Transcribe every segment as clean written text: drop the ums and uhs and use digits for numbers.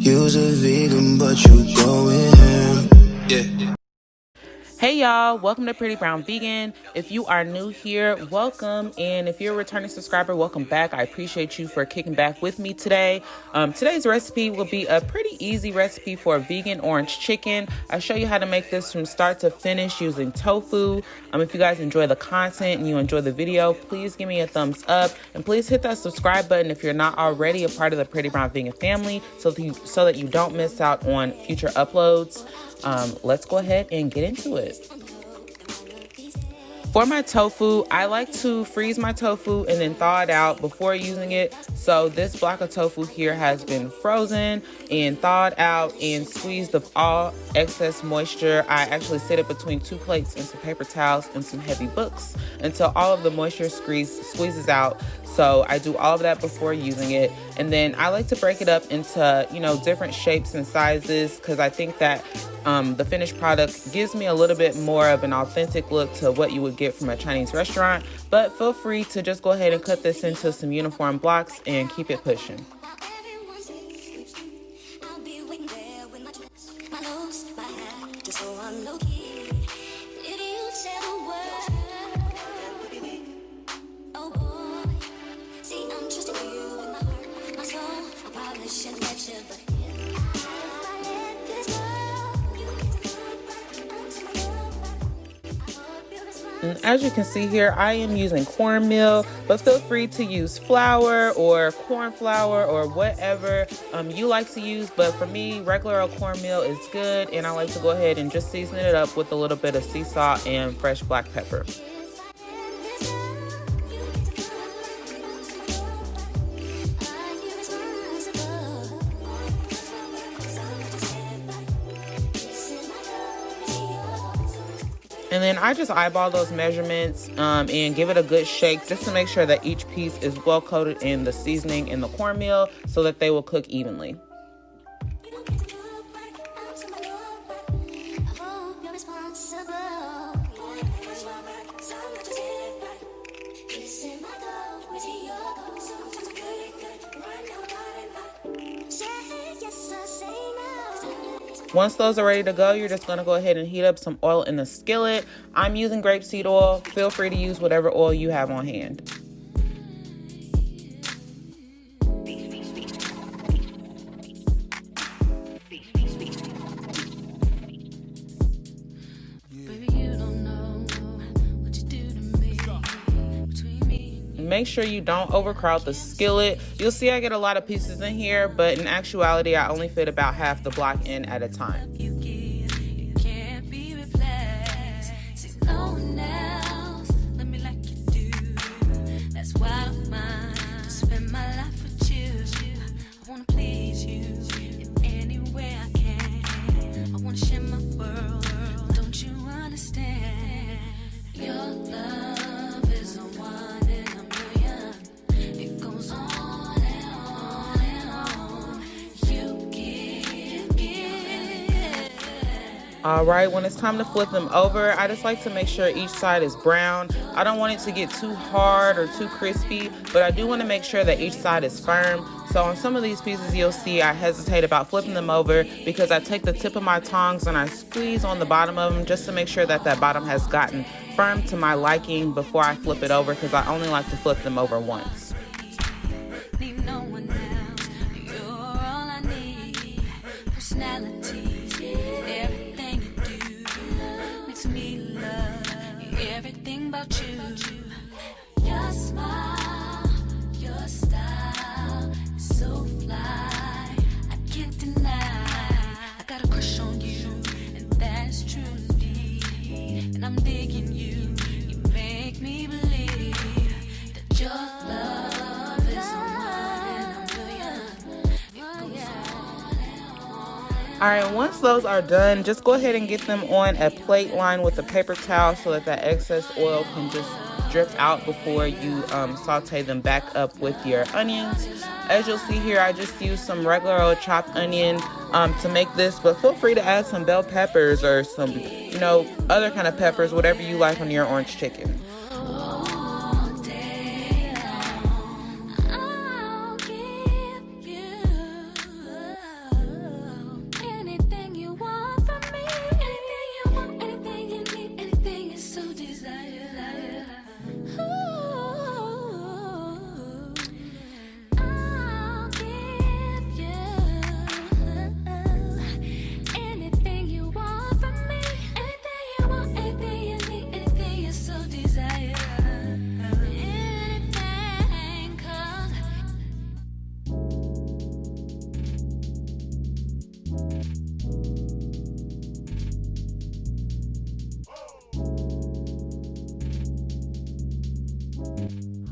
You's a vegan, but you going ham. Yeah. Hey y'all, welcome to Pretty Brown Vegan. If you are new here, welcome, and if you're a returning subscriber, welcome back. I appreciate you for kicking back with me today. Today's recipe will be a pretty easy recipe for vegan orange chicken. I show you how to make this from start to finish using tofu. If you guys enjoy the content and you enjoy the video, please give me a thumbs up, and please hit that subscribe button if you're not already a part of the Pretty Brown Vegan family, so that you don't miss out on future uploads. Let's go ahead and get into it. For my tofu, I like to freeze my tofu and then thaw it out before using it. So this block of tofu here has been frozen and thawed out and squeezed of all excess moisture. I actually sit it between 2 plates and some paper towels and some heavy books until all of the moisture squeezes out. So I do all of that before using it. And then I like to break it up into, different shapes and sizes, because I think that the finished product gives me a little bit more of an authentic look to what you would get from a Chinese restaurant. But feel free to just go ahead and cut this into some uniform blocks and keep it pushing. And as you can see here, I am using cornmeal, but feel free to use flour or corn flour or whatever you like to use. But for me, regular old cornmeal is good, and I like to go ahead and just season it up with a little bit of sea salt and fresh black pepper. And then I just eyeball those measurements and give it a good shake just to make sure that each piece is well coated in the seasoning and the cornmeal so that they will cook evenly. Once those are ready to go, you're just going to go ahead and heat up some oil in the skillet. I'm using grapeseed oil. Feel free to use whatever oil you have on hand. Make sure you don't overcrowd the skillet. You'll see I get a lot of pieces in here, but in actuality, I only fit about half the block in at a time. All right, when it's time to flip them over, I just like to make sure each side is brown. I don't want it to get too hard or too crispy, but I do want to make sure that each side is firm. So on some of these pieces, you'll see I hesitate about flipping them over because I take the tip of my tongs and I squeeze on the bottom of them just to make sure that that bottom has gotten firm to my liking before I flip it over, because I only like to flip them over once. Everything about you, your smile, your style is so fly. I can't deny, I got a crush on you, and that's truly. And I'm digging you, you make me believe that your love is one in a million. It goes on and on. All right, once those are done, just go ahead and get them on a plate lined with a paper towel so that excess oil can just drip out before you saute them back up with your onions. As you'll see here, I just used some regular old chopped onion to make this, but feel free to add some bell peppers or some, other kind of peppers, whatever you like on your orange chicken.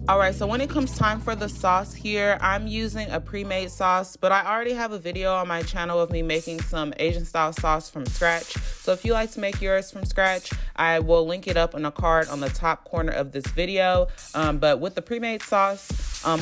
All right, so when it comes time for the sauce here, I'm using a pre-made sauce, but I already have a video on my channel of me making some Asian style sauce from scratch. So if you like to make yours from scratch, I will link it up on a card on the top corner of this video. But with the pre-made sauce,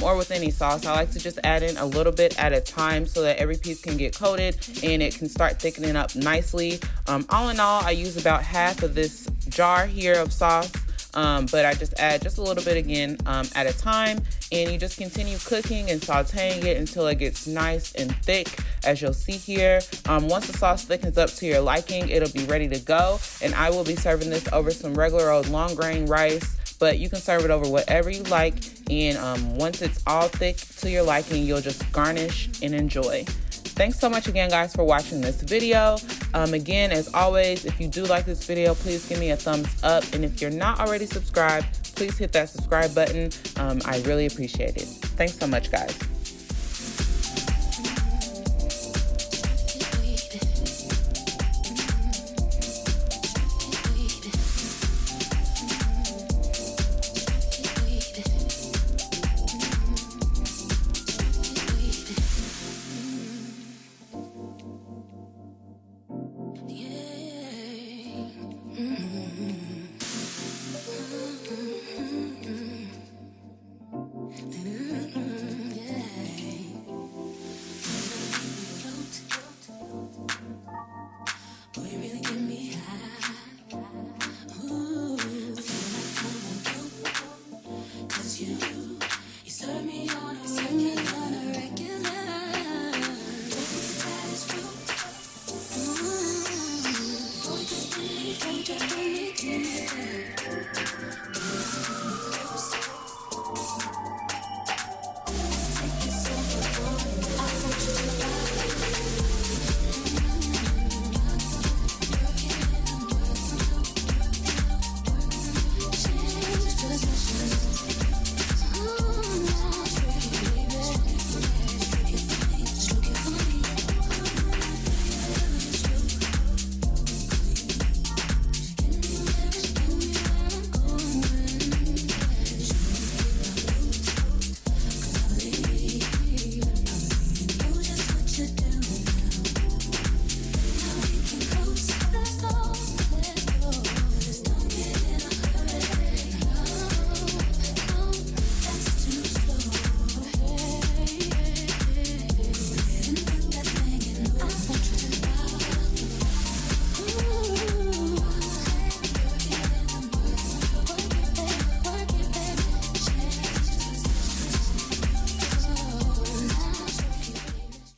or with any sauce, I like to just add in a little bit at a time so that every piece can get coated and it can start thickening up nicely. All in all, I use about half of this jar here of sauce. But I just add just a little bit again at a time, and you just continue cooking and sauteing it until it gets nice and thick, as you'll see here. Once the sauce thickens up to your liking, it'll be ready to go, and I will be serving this over some regular old long grain rice, but you can serve it over whatever you like, and once it's all thick to your liking, you'll just garnish and enjoy. Thanks so much again, guys, for watching this video. Again, as always, if you do like this video, please give me a thumbs up. And if you're not already subscribed, please hit that subscribe button. I really appreciate it. Thanks so much, guys.